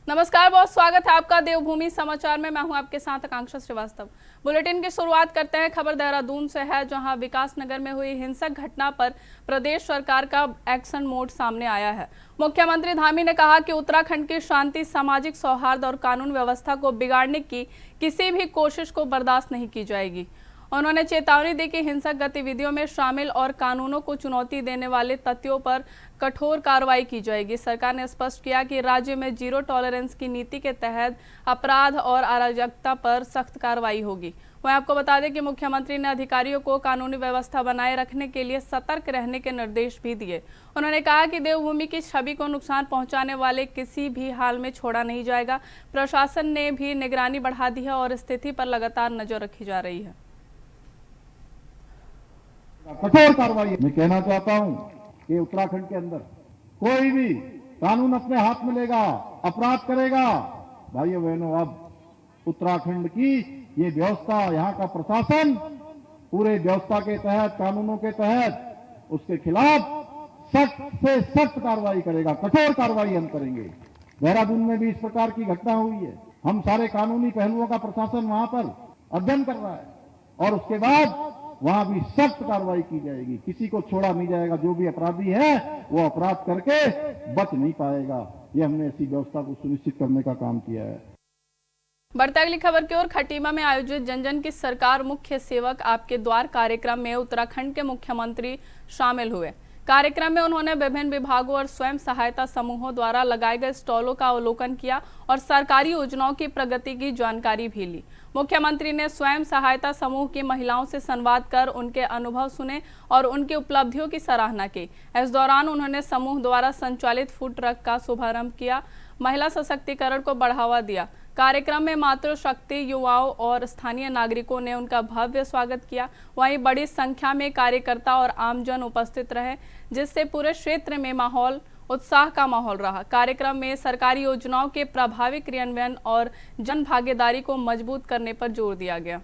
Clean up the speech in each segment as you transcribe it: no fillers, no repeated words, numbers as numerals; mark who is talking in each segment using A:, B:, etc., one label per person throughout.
A: नमस्कार, बहुत स्वागत है आपका देवभूमि समाचार में। मैं हूं आपके साथ आकांक्षा श्रीवास्तव। बुलेटिन की शुरुआत करते हैं। खबर देहरादून से है, जहां विकास नगर में हुई हिंसक घटना पर प्रदेश सरकार का एक्शन मोड सामने आया है। मुख्यमंत्री धामी ने कहा कि उत्तराखंड की शांति, सामाजिक सौहार्द और कानून व्यवस्था को बिगाड़ने की किसी भी कोशिश को बर्दाश्त नहीं की जाएगी। उन्होंने चेतावनी दी कि हिंसक गतिविधियों में शामिल और कानूनों को चुनौती देने वाले तथ्यों पर कठोर कार्रवाई की जाएगी। सरकार ने स्पष्ट किया कि राज्य में जीरो टॉलरेंस की नीति के तहत अपराध और अराजकता पर सख्त कार्रवाई होगी। वहीं आपको बता दें कि मुख्यमंत्री ने अधिकारियों को कानूनी व्यवस्था बनाए रखने के लिए सतर्क रहने के निर्देश भी दिए। उन्होंने कहा कि देवभूमि की छवि को नुकसान पहुंचाने वाले किसी भी हाल में छोड़ा नहीं जाएगा। प्रशासन ने भी निगरानी बढ़ा दी है और स्थिति पर लगातार नजर रखी जा रही है।
B: कठोर कार्रवाई मैं कहना चाहता हूं कि उत्तराखंड के अंदर कोई भी कानून अपने हाथ में लेगा, अपराध करेगा, भाइयों बहनों, अब उत्तराखंड की ये व्यवस्था, यहाँ का प्रशासन पूरे व्यवस्था के तहत, कानूनों के तहत उसके खिलाफ सख्त से सख्त कार्रवाई करेगा, कठोर कार्रवाई हम करेंगे। देहरादून में भी इस प्रकार की घटना हुई है। हम सारे कानूनी पहलुओं का प्रशासन वहां पर अध्ययन कर रहा है और उसके बाद वहां भी सख्त कार्रवाई की जाएगी। किसी को छोड़ा नहीं जाएगा। जो भी अपराधी है वो अपराध करके बच नहीं पाएगा। ये हमने ऐसी व्यवस्था को सुनिश्चित करने का काम किया है।
A: बढ़ते अगली खबर की ओर। खटीमा में आयोजित जन जन की सरकार मुख्य सेवक आपके द्वार कार्यक्रम में उत्तराखंड के मुख्यमंत्री शामिल हुए। कार्यक्रम में उन्होंने विभिन्न विभागों और स्वयं सहायता समूहों द्वारा लगाए गए स्टॉलों का अवलोकन किया और सरकारी योजनाओं की प्रगति की जानकारी भी ली। मुख्यमंत्री ने स्वयं सहायता समूह की महिलाओं से संवाद कर उनके अनुभव सुने और उनकी उपलब्धियों की सराहना की। इस दौरान उन्होंने समूह द्वारा संचालित फूड ट्रक का शुभारंभ किया, महिला सशक्तिकरण को बढ़ावा दिया। कार्यक्रम में मातृशक्ति, युवाओं और स्थानीय नागरिकों ने उनका भव्य स्वागत किया। वहीं बड़ी संख्या में कार्यकर्ता और आमजन उपस्थित रहे, जिससे पूरे क्षेत्र में उत्साह का माहौल रहा। कार्यक्रम में सरकारी योजनाओं के प्रभावी क्रियान्वयन और जन भागीदारी को मजबूत करने पर जोर दिया गया।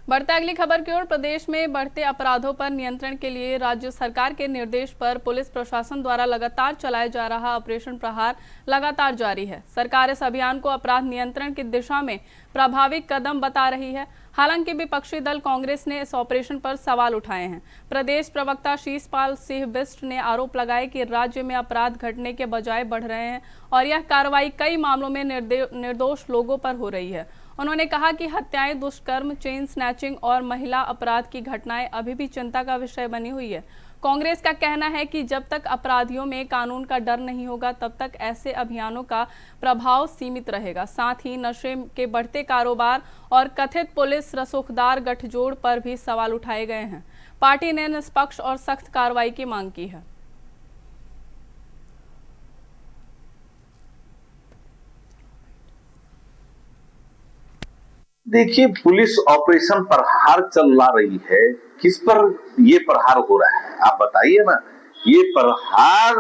A: बढ़ते अगली खबर की ओर। प्रदेश में बढ़ते अपराधों पर नियंत्रण के लिए राज्य सरकार के निर्देश पर पुलिस प्रशासन द्वारा लगातार चलाया जा रहा ऑपरेशन प्रहार लगातार जारी है। सरकार इस अभियान को अपराध नियंत्रण की दिशा में प्रभावी कदम बता रही है। हालांकि विपक्षी दल कांग्रेस ने इस ऑपरेशन पर सवाल उठाए हैं। प्रदेश प्रवक्ता शीशपाल सिंह बिष्ट ने आरोप लगाया कि राज्य में अपराध घटने के बजाय बढ़ रहे हैं और यह कार्रवाई कई मामलों में निर्दोष लोगों पर हो रही है। उन्होंने कहा कि हत्याएं, दुष्कर्म, चेन स्नैचिंग और महिला अपराध की घटनाएं अभी भी चिंता का विषय बनी हुई है। कांग्रेस का कहना है कि जब तक अपराधियों में कानून का डर नहीं होगा, तब तक ऐसे अभियानों का प्रभाव सीमित रहेगा। साथ ही नशे के बढ़ते कारोबार और कथित पुलिस रसूखदार गठजोड़ पर भी सवाल उठाए गए हैं। पार्टी ने निष्पक्ष और सख्त कार्रवाई की मांग की है।
C: देखिए, पुलिस ऑपरेशन प्रहार चला रही है। किस पर ये प्रहार हो रहा है आप बताइए ना। ये प्रहार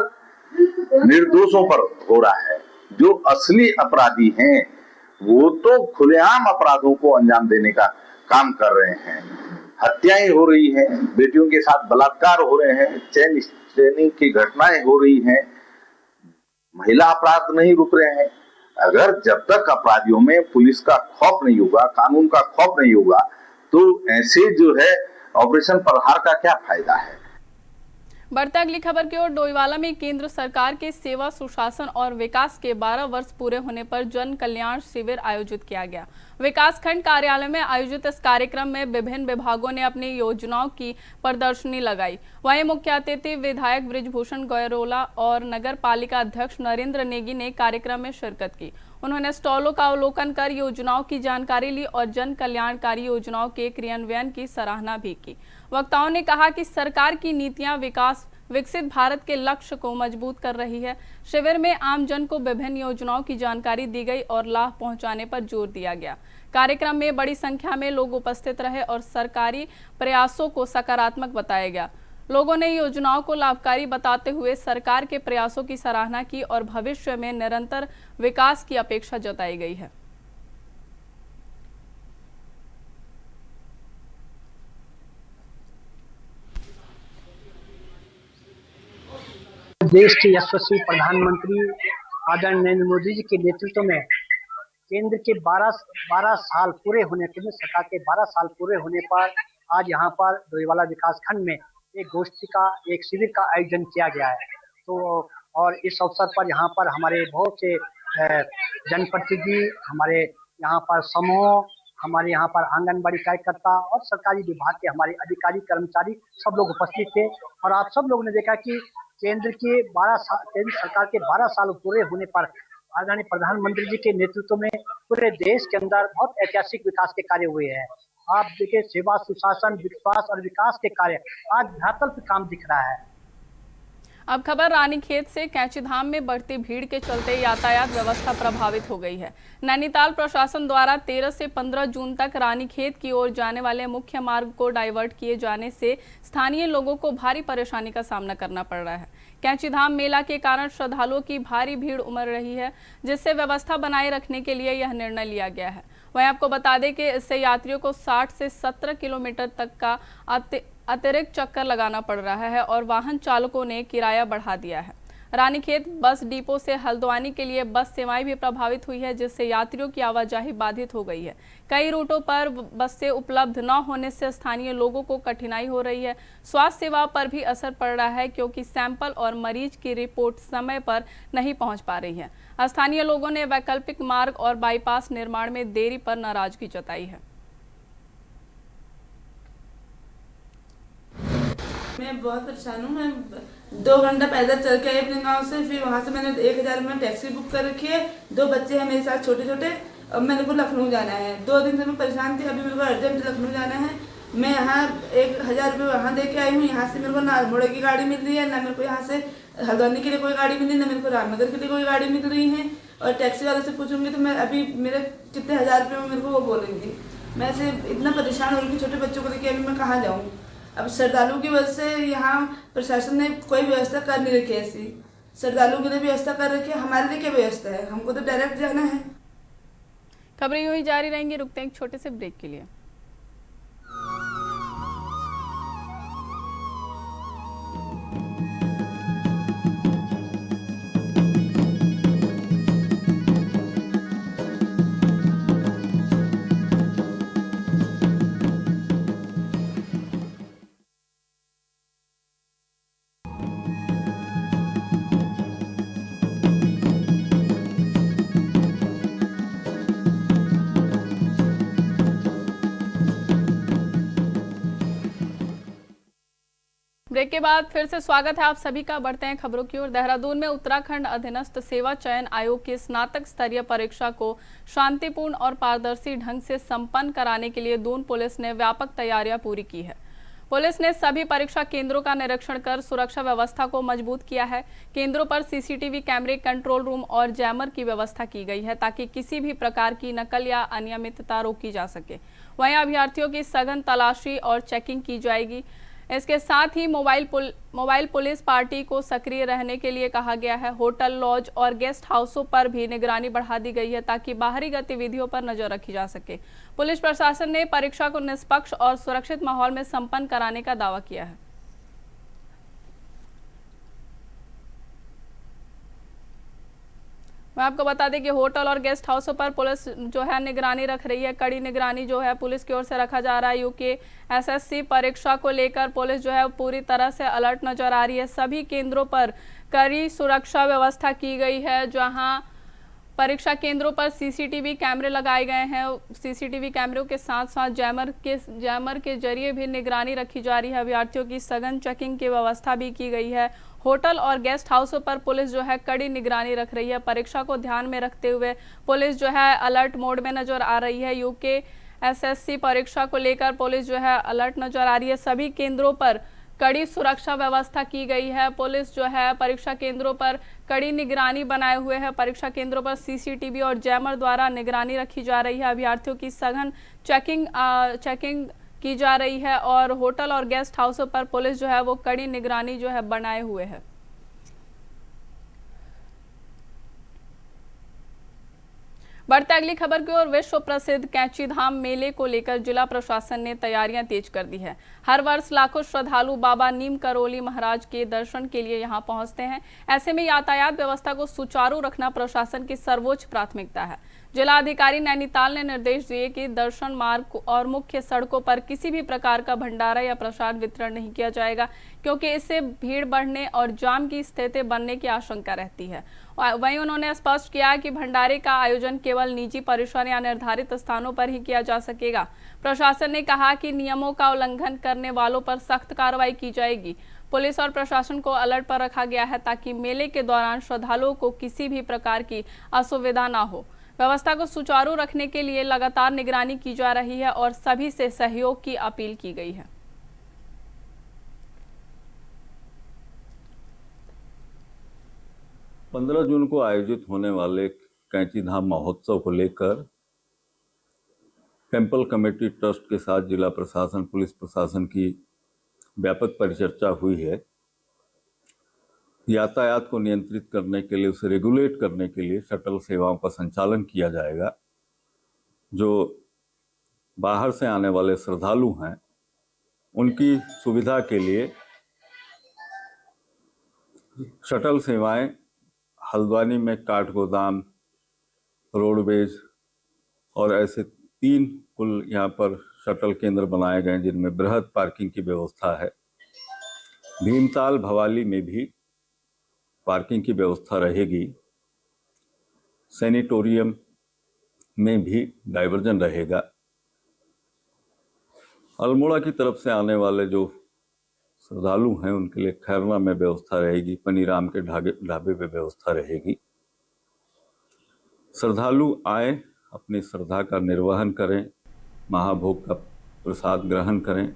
C: निर्दोषों पर हो रहा है। जो असली अपराधी हैं वो तो खुलेआम अपराधों को अंजाम देने का काम कर रहे हैं। हत्याएं हो रही हैं, बेटियों के साथ बलात्कार हो रहे हैं, चेन स्नैचिंग की घटनाएं हो रही हैं, महिला अपराध नहीं रुक रहे हैं। अगर जब तक अपराधियों में पुलिस का खौफ नहीं होगा, कानून का खौफ नहीं होगा, तो ऐसे जो है ऑपरेशन प्रहार का क्या फायदा है।
A: बढ़ते अगली खबर की ओर। डोईवाला में केंद्र सरकार के सेवा, सुशासन और विकास के 12 वर्ष पूरे होने पर जन कल्याण शिविर आयोजित किया गया। विकास खंड कार्यालय में आयोजित इस कार्यक्रम में विभिन्न विभागों ने अपनी योजनाओं की प्रदर्शनी लगाई। वहीं मुख्य अतिथि विधायक बृजभूषण गौरोला और नगर पालिका अध्यक्ष नरेंद्र नेगी ने कार्यक्रम में शिरकत की। उन्होंने स्टॉलों का अवलोकन कर योजनाओं की जानकारी ली और जन कल्याणकारी योजनाओं के क्रियान्वयन की सराहना भी की। वक्ताओं ने कहा कि सरकार की नीतियां विकसित भारत के लक्ष्य को मजबूत कर रही है। शिविर में आम जन को विभिन्न योजनाओं की जानकारी दी गई और लाभ पहुंचाने पर जोर दिया गया। कार्यक्रम में बड़ी संख्या में लोग उपस्थित रहे और सरकारी प्रयासों को सकारात्मक बताया गया। लोगों ने योजनाओं को लाभकारी बताते हुए सरकार के प्रयासों की सराहना की और भविष्य में निरंतर विकास की अपेक्षा जताई गई है।
D: देश के यशस्वी प्रधानमंत्री आदरणीय नरेंद्र मोदी जी के नेतृत्व में केंद्र के 12 साल पूरे होने, केंद्र सरकार के 12 साल पूरे होने पर आज यहाँ पर डोईवाला विकास खंड में एक शिविर का आयोजन किया गया है। तो और इस अवसर पर यहाँ पर हमारे बहुत से जनप्रतिनिधि, हमारे यहाँ पर समूह, हमारे यहाँ पर आंगनबाड़ी कार्यकर्ता और सरकारी विभाग के हमारे अधिकारी कर्मचारी सब लोग उपस्थित थे। और आप सब लोगों ने देखा कि केंद्र सरकार के 12 साल पूरे होने पर आदरणीय प्रधानमंत्री जी के नेतृत्व में पूरे देश के अंदर बहुत ऐतिहासिक विकास के कार्य हुए हैं। आप देखिए, सेवा, सुशासन, विश्वास और विकास के कार्य आज धरातल पर काम दिख रहा है।
A: अब खबर रानीखेत से। कैंचीधाम में बढ़ती भीड़ के चलते यातायात व्यवस्था प्रभावित हो गई है। नैनीताल प्रशासन द्वारा 13 से 15 जून तक रानीखेत की ओर जाने वाले मुख्य मार्ग को डाइवर्ट किए जाने से स्थानीय लोगों को भारी परेशानी का सामना करना पड़ रहा है। कैंचीधाम मेला के कारण श्रद्धालुओं की भारी भीड़ उमड़ रही है, जिससे व्यवस्था बनाए रखने के लिए यह निर्णय लिया गया है। वहीं आपको बता दें कि इससे यात्रियों को 60 से 17 किलोमीटर तक का अतिरिक्त चक्कर लगाना पड़ रहा है और वाहन चालकों ने किराया बढ़ा दिया है। रानीखेत बस डिपो से हल्द्वानी के लिए बस सेवाएं भी प्रभावित हुई है, जिससे यात्रियों की आवाजाही बाधित हो गई है। कई रूटों पर बसें उपलब्ध न होने से स्थानीय लोगों को कठिनाई हो रही है। स्वास्थ्य सेवा पर भी असर पड़ रहा है, क्योंकि सैंपल और मरीज की रिपोर्ट समय पर नहीं पहुंच पा रही है। स्थानीय लोगों ने वैकल्पिक मार्ग और बाईपास निर्माण में देरी पर नाराजगी जताई है।
E: मैं बहुत परेशान हूँ। मैं 2 घंटा पैदल चल के आई अपने गांव से, फिर वहाँ से मैंने 1000 में टैक्सी बुक कर रखी है। 2 बच्चे हैं मेरे साथ छोटे छोटे। अब मेरे को लखनऊ जाना है। 2 दिन से मैं परेशान थी। अभी मेरे को अर्जेंट लखनऊ जाना है। मैं यहाँ 1000 रुपये वहाँ दे के आई हूँ। यहाँ से मेरे को ना अल्मोड़ा की गाड़ी मिल रही है, ना मेरे को यहाँ से हल्द्वानी के लिए कोई गाड़ी मिल रही है, ना मेरे को रामनगर के लिए कोई गाड़ी मिल रही है। और टैक्सी वाले से पूछूंगी तो मैं अभी मेरे कितने 1000 रुपये में मेरे को वो बोलेंगी। मैं से इतना परेशान हो रही हूँ छोटे बच्चों को लेकर अभी मैं कहाँ जाऊँ। अब श्रद्धालुओं की वजह से यहाँ प्रशासन ने कोई व्यवस्था कर नहीं रखी है। ऐसी श्रद्धालुओं के लिए व्यवस्था कर रखी है, हमारे लिए क्या व्यवस्था है? हमको तो डायरेक्ट जाना है।
A: खबरें यूं ही जारी रहेंगी। रुकते हैं एक छोटे से ब्रेक के लिए। ब्रेक के बाद फिर से स्वागत है आप सभी का। बढ़ते हैं खबरों की ओर। देहरादून में उत्तराखंड अधीनस्थ सेवा चयन आयोग की स्नातक स्तरीय परीक्षा को शांतिपूर्ण और पारदर्शी ढंग से संपन्न कराने के लिए दून पुलिस ने व्यापक तैयारियां पूरी की है। पुलिस ने सभी परीक्षा केंद्रों का निरीक्षण कर सुरक्षा व्यवस्था को मजबूत किया है। केंद्रों पर सीसीटीवी कैमरे, कंट्रोल रूम और जैमर की व्यवस्था की गई है, ताकि किसी भी प्रकार की नकल या अनियमितता रोकी जा सके। वहीं अभ्यर्थियों की सघन तलाशी और चेकिंग की जाएगी। इसके साथ ही मोबाइल पुलिस पार्टी को सक्रिय रहने के लिए कहा गया है। होटल, लॉज और गेस्ट हाउसों पर भी निगरानी बढ़ा दी गई है, ताकि बाहरी गतिविधियों पर नजर रखी जा सके। पुलिस प्रशासन ने परीक्षा को निष्पक्ष और सुरक्षित माहौल में संपन्न कराने का दावा किया है। मैं आपको बता दें कि होटल और गेस्ट हाउसों पर पुलिस जो है निगरानी रख रही है। कड़ी निगरानी जो है पुलिस की ओर से रखा जा रहा है। यूकेएसएससी परीक्षा को लेकर पुलिस जो है पूरी तरह से अलर्ट नजर आ रही है। सभी केंद्रों पर कड़ी सुरक्षा व्यवस्था की गई है। जहां परीक्षा केंद्रों पर सीसीटीवी कैमरे लगाए गए हैं। सीसीटीवी कैमरों के साथ साथ जैमर के जरिए भी निगरानी रखी जा रही है। अभ्यर्थियों की सघन चेकिंग की व्यवस्था भी की गई है। होटल और गेस्ट हाउसों पर पुलिस जो है कड़ी निगरानी रख रही है। परीक्षा को ध्यान में रखते हुए पुलिस जो है अलर्ट मोड में नजर आ रही है। यूकेएसएससी परीक्षा को लेकर पुलिस जो है अलर्ट नजर आ रही है। सभी केंद्रों पर कड़ी सुरक्षा व्यवस्था की गई है। पुलिस जो है परीक्षा केंद्रों पर कड़ी निगरानी बनाए हुए है। परीक्षा केंद्रों पर सीसीटीवी और जैमर द्वारा निगरानी रखी जा रही है। अभ्यर्थियों की सघन चेकिंग की जा रही है और होटल और गेस्ट हाउसों पर पुलिस जो है वो कड़ी निगरानी जो है बनाए हुए है। बढ़ते अगली खबर की ओर। विश्व प्रसिद्ध कैंची धाम मेले को लेकर जिला प्रशासन ने तैयारियां तेज कर दी है। हर वर्ष लाखों श्रद्धालु बाबा नीम करोली महाराज के दर्शन के लिए यहां पहुंचते हैं। ऐसे में यातायात व्यवस्था को सुचारू रखना प्रशासन की सर्वोच्च प्राथमिकता है। जिला अधिकारी नैनीताल ने निर्देश दिए कि दर्शन मार्ग और मुख्य सड़कों पर किसी भी प्रकार का भंडारा या प्रसाद वितरण नहीं किया जाएगा, क्योंकि इससे भीड़ बढ़ने और जाम की स्थिति बनने की आशंका रहती है। वहीं उन्होंने स्पष्ट किया कि भंडारे का आयोजन केवल निजी परिसर या निर्धारित स्थानों पर ही किया जा सकेगा। प्रशासन ने कहा कि नियमों का उल्लंघन करने वालों पर सख्त कार्रवाई की जाएगी। पुलिस और प्रशासन को अलर्ट पर रखा गया है ताकि मेले के दौरान श्रद्धालुओं को किसी भी प्रकार की असुविधा न हो। व्यवस्था को सुचारू रखने के लिए लगातार निगरानी की जा रही है और सभी से सहयोग की अपील की गई है।
F: पंद्रह जून को आयोजित होने वाले कैंची धाम महोत्सव को लेकर टेम्पल कमेटी ट्रस्ट के साथ जिला प्रशासन, पुलिस प्रशासन की व्यापक परिचर्चा हुई है। यातायात को नियंत्रित करने के लिए, उसे रेगुलेट करने के लिए शटल सेवाओं का संचालन किया जाएगा। जो बाहर से आने वाले श्रद्धालु हैं उनकी सुविधा के लिए शटल सेवाएं हल्द्वानी में काठगोदाम, रोडवेज और ऐसे 3 कुल यहाँ पर शटल केंद्र बनाए गए जिनमें बृहद पार्किंग की व्यवस्था है। भीमताल, भवाली में भी पार्किंग की व्यवस्था रहेगी। सैनिटोरियम में भी डाइवर्जन रहेगा। अल्मोड़ा की तरफ से आने वाले जो श्रद्धालु हैं उनके लिए खैरना में व्यवस्था रहेगी। पनीराम के ढाबे पे व्यवस्था रहेगी। श्रद्धालु आए, अपनी श्रद्धा का निर्वहन करें, महाभोग का प्रसाद ग्रहण करें।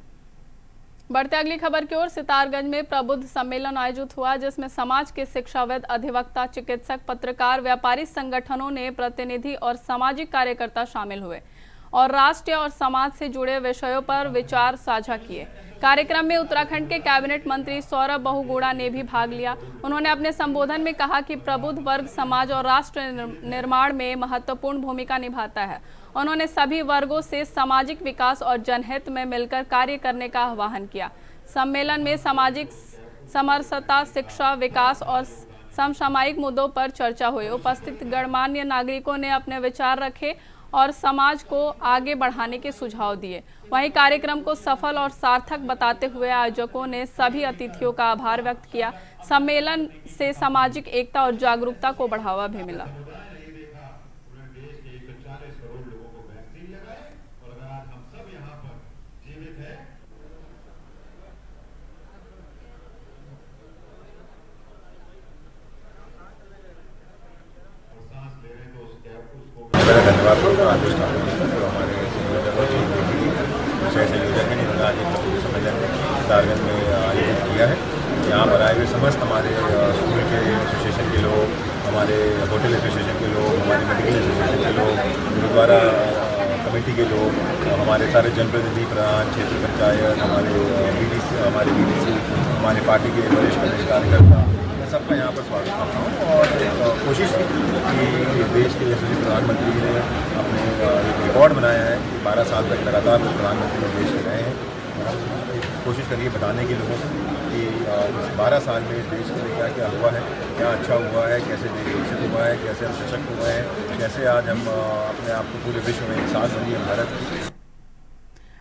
A: बढ़ते अगली खबर की ओर। सितारगंज में प्रबुद्ध सम्मेलन आयोजित हुआ, जिसमें समाज के शिक्षाविद, अधिवक्ता, चिकित्सक, पत्रकार, व्यापारी संगठनों ने प्रतिनिधि और सामाजिक कार्यकर्ता शामिल हुए और राष्ट्र और समाज से जुड़े विषयों पर विचार साझा किए। कार्यक्रम में उत्तराखंड के कैबिनेट मंत्री सौरभ बहुगुणा ने भी भाग लिया। उन्होंने अपने संबोधन में कहा कि प्रबुद्ध वर्ग समाज और राष्ट्र निर्माण में महत्वपूर्ण भूमिका निभाता है। उन्होंने सभी वर्गों से सामाजिक विकास और जनहित में मिलकर कार्य करने का आह्वान किया। सम्मेलन में सामाजिक समरसता, शिक्षा, विकास और समसामयिक मुद्दों पर चर्चा हुई। उपस्थित गणमान्य नागरिकों ने अपने विचार रखे और समाज को आगे बढ़ाने के सुझाव दिए। वहीं कार्यक्रम को सफल और सार्थक बताते हुए आयोजकों ने सभी अतिथियों का आभार व्यक्त किया। सम्मेलन से सामाजिक एकता और जागरूकता को बढ़ावा भी मिला।
G: धन्यवाद आदेश हमारे विषय संयोजक हैं जिन्होंने आज एक सम्मेलन सितारगंज में आयोजित किया है। यहाँ पर आए हुए समस्त हमारे स्कूल के एसोसिएशन के लोग, हमारे होटल एसोसिएशन के लोग, हमारे मेडिकल एसोसिएशन के लोग, गुरुद्वारा कमेटी के लोग, हमारे सारे जनप्रतिनिधि, प्रधान, क्षेत्र पंचायत, हमारे बीडीसी, हमारे पार्टी के वरिष्ठ प्रदेश कार्यकर्ता, सबका यहाँ पर स्वागत करता हूँ। और कोशिश की कि देश के यशस्वी प्रधानमंत्री ने अपने एक रिकॉर्ड बनाया है कि 12 साल तक लगातार वो प्रधानमंत्री देश के रहे हैं। कोशिश करिए बताने के लोगों को कि इस 12 साल में इस देश के लिए क्या क्या हुआ है, क्या अच्छा हुआ है, कैसे देश विकसित हुआ है, कैसे हम सशक्त हुए हैं, कैसे आज हम अपने आप को पूरे विश्व में एक साथ बनिए भारत की।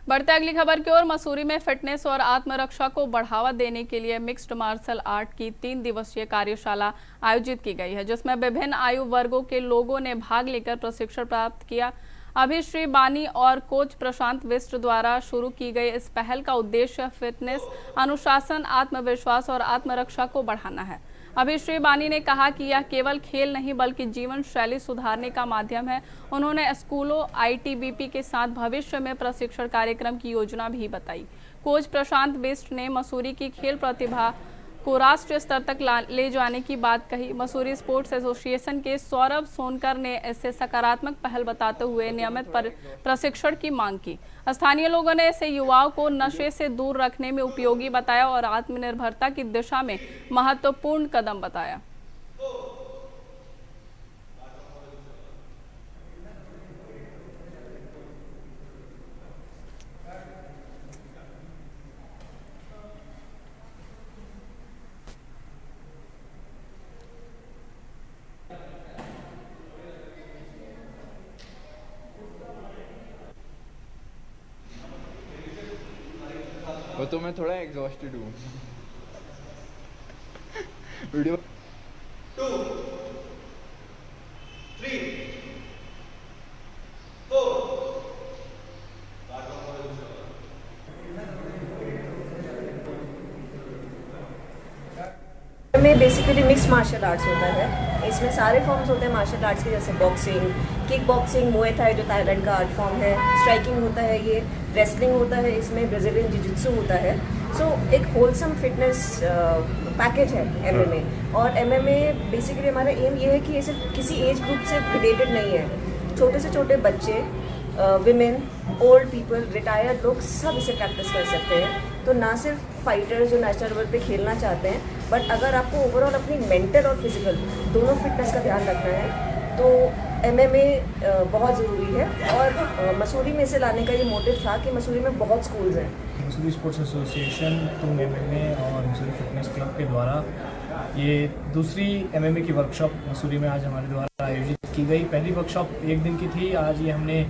A: बढ़ते अगली खबर की ओर। मसूरी में फिटनेस और आत्मरक्षा को बढ़ावा देने के लिए मिक्स्ड मार्शल आर्ट की 3 दिवसीय कार्यशाला आयोजित की गई है, जिसमें विभिन्न आयु वर्गों के लोगों ने भाग लेकर प्रशिक्षण प्राप्त किया। अभिश्री बानी और कोच प्रशांत विष्ट द्वारा शुरू की गई इस पहल का उद्देश्य फिटनेस, अनुशासन, आत्मविश्वास और आत्मरक्षा को बढ़ाना है। अभिश्री बानी ने कहा कि यह केवल खेल नहीं बल्कि जीवन शैली सुधारने का माध्यम है। उन्होंने स्कूलों, आईटीबीपी के साथ भविष्य में प्रशिक्षण कार्यक्रम की योजना भी बताई। कोच प्रशांत बिष्ट ने मसूरी की खेल प्रतिभा को राष्ट्रीय स्तर तक ले जाने की बात कही। मसूरी स्पोर्ट्स एसोसिएशन के सौरभ सोनकर ने इसे सकारात्मक पहल बताते हुए नियमित प्रशिक्षण की मांग की। स्थानीय लोगों ने इसे युवाओं को नशे से दूर रखने में उपयोगी बताया और आत्मनिर्भरता की दिशा में महत्वपूर्ण कदम बताया।
H: वो तो मैं थोड़ा एग्जॉस्टेड हूँ। वीडियो
I: 2 3 4
J: में बेसिकली मिक्स मार्शल आर्ट्स होता है। इसमें सारे फॉर्म्स होते हैं मार्शल आर्ट्स के, जैसे boxing, kick boxing, muay Thai जो थाईलैंड का आर्ट फॉर्म है, स्ट्राइकिंग होता है, ये रेसलिंग होता है, इसमें ब्राज़ीलियन जिजित्सु होता है। सो एक होलसम फिटनेस पैकेज है MMA। और MMA बेसिकली हमारा एम ये है कि ये सिर्फ किसी एज ग्रुप से रिलेटेड नहीं है। छोटे से छोटे बच्चे, विमेन, ओल्ड पीपल, रिटायर्ड लोग सब इसे प्रैक्टिस कर सकते हैं। तो ना सिर्फ फाइटर्स जो नेशनल लेवल पे खेलना चाहते हैं, बट अगर आपको ओवरऑल अपनी मेंटल और फिजिकल दोनों फिटनेस का ध्यान रखना है तो MMA बहुत ज़रूरी है। और मसूरी में इसे लाने का ये मोटिव था कि मसूरी में बहुत स्कूल्स हैं।
K: Mussoorie sports association Tung MMA और मसूरी फिटनेस क्लब के द्वारा ये दूसरी MMA की वर्कशॉप मसूरी में आज हमारे द्वारा आयोजित की गई। पहली वर्कशॉप 1 दिन की थी, आज ये हमने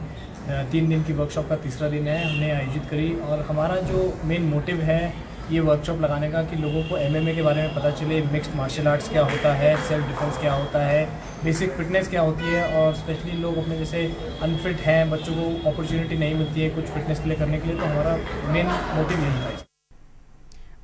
K: 3 दिन की वर्कशॉप का तीसरा दिन है, हमने आयोजित करी। और हमारा जो मेन मोटिव है ये वर्कशॉप लगाने का कि लोगों को MMA के बारे में पता चले, मिक्स्ड मार्शल आर्ट्स क्या होता है, सेल्फ डिफेंस क्या होता है, बेसिक फिटनेस क्या होती है। और स्पेशली लोग अपने जैसे अनफिट हैं, बच्चों को अपॉर्चुनिटी नहीं मिलती है कुछ फिटनेस के लिए करने के लिए, तो हमारा मेन मोटिव यही था।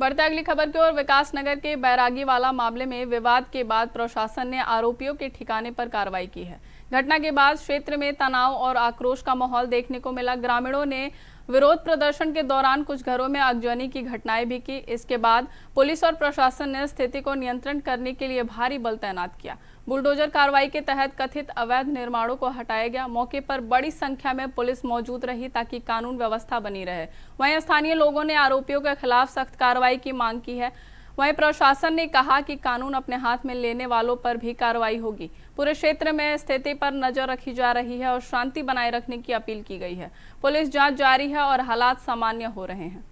A: बढ़ते अगली खबर की ओर। विकास नगर के बैरागी वाला मामले में विवाद के बाद प्रशासन ने आरोपियों के ठिकाने पर कार्रवाई की है। घटना के बाद क्षेत्र में तनाव और आक्रोश का माहौल देखने को मिला। ग्रामीणों ने विरोध प्रदर्शन के दौरान कुछ घरों में आगजनी की घटनाएं भी की। इसके बाद पुलिस और प्रशासन ने स्थिति को नियंत्रण करने के लिए भारी बल तैनात किया। बुलडोजर कार्रवाई के तहत कथित अवैध निर्माणों को हटाया गया। मौके पर बड़ी संख्या में पुलिस मौजूद रही ताकि कानून व्यवस्था बनी रहे। वहीं स्थानीय लोगों ने आरोपियों के खिलाफ सख्त कार्रवाई की मांग की है। वहीं प्रशासन ने कहा कि कानून अपने हाथ में लेने वालों पर भी कार्रवाई होगी। पूरे क्षेत्र में स्थिति पर नजर रखी जा रही है और शांति बनाए रखने की अपील की गई है। पुलिस जांच जारी है और हालात सामान्य हो रहे हैं।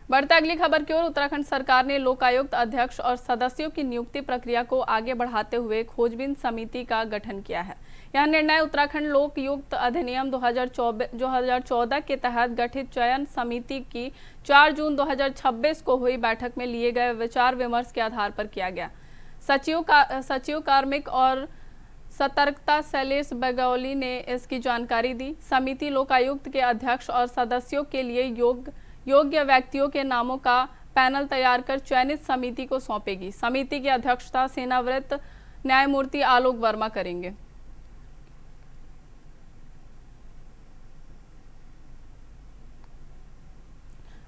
A: बढ़ते अगली खबर की ओर। उत्तराखंड सरकार ने लोकायुक्त अध्यक्ष और सदस्यों की नियुक्ति प्रक्रिया को आगे बढ़ाते हुए खोजबीन समिति का गठन किया है। यह निर्णय उत्तराखंड लोकायुक्त अधिनियम 2014 के तहत गठित चयन समिति की 4 जून 2026 को हुई बैठक में लिए गए विचार विमर्श के आधार पर किया गया। सचिव कार्मिक और सतर्कता शैलेश बगौली ने इसकी जानकारी दी। समिति लोकायुक्त के अध्यक्ष और सदस्यों के लिए योग्य व्यक्तियों के नामों का पैनल तैयार कर चयनित समिति को सौंपेगी। समिति की अध्यक्षता सेवानिवृत्त न्यायमूर्ति आलोक वर्मा करेंगे।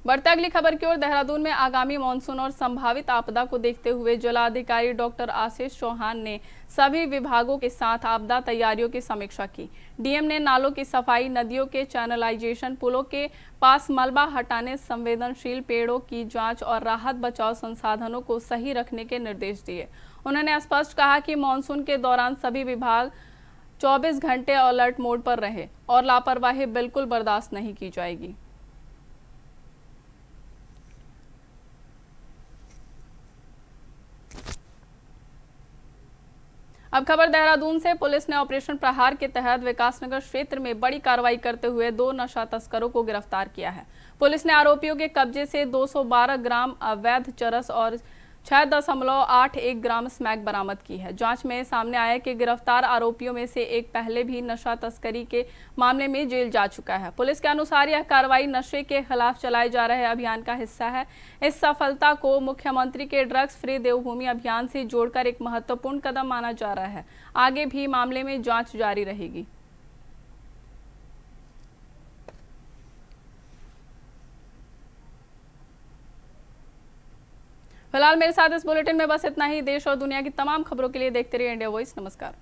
A: बढ़ते अगली खबर की ओर। देहरादून में आगामी मानसून और संभावित आपदा को देखते हुए जिलाधिकारी डॉक्टर आशीष चौहान ने सभी विभागों के साथ आपदा तैयारियों की समीक्षा की। डीएम ने नालों की सफाई, नदियों के चैनलाइजेशन, पुलों के पास मलबा हटाने, संवेदनशील पेड़ों की जांच और राहत बचाव संसाधनों को सही रखने के निर्देश दिए। उन्होंने स्पष्ट कहा कि मानसून के दौरान सभी विभाग 24 घंटे अलर्ट मोड पर रहे और लापरवाही बिल्कुल बर्दाश्त नहीं की जाएगी। अब खबर देहरादून से। पुलिस ने ऑपरेशन प्रहार के तहत विकासनगर क्षेत्र में बड़ी कार्रवाई करते हुए 2 नशा तस्करों को गिरफ्तार किया है। पुलिस ने आरोपियों के कब्जे से 212 ग्राम अवैध चरस और 6.81 ग्राम स्मैक बरामद की है। जांच में सामने आया कि गिरफ्तार आरोपियों में से एक पहले भी नशा तस्करी के मामले में जेल जा चुका है। पुलिस के अनुसार यह कार्रवाई नशे के खिलाफ चलाए जा रहे अभियान का हिस्सा है। इस सफलता को मुख्यमंत्री के ड्रग्स फ्री देवभूमि अभियान से जोड़कर एक महत्वपूर्ण कदम माना जा रहा है। आगे भी मामले में जांच जारी रहेगी। फिलहाल मेरे साथ इस बुलेटिन में बस इतना ही। देश और दुनिया की तमाम खबरों के लिए देखते रहिए इंडिया वॉइस। नमस्कार।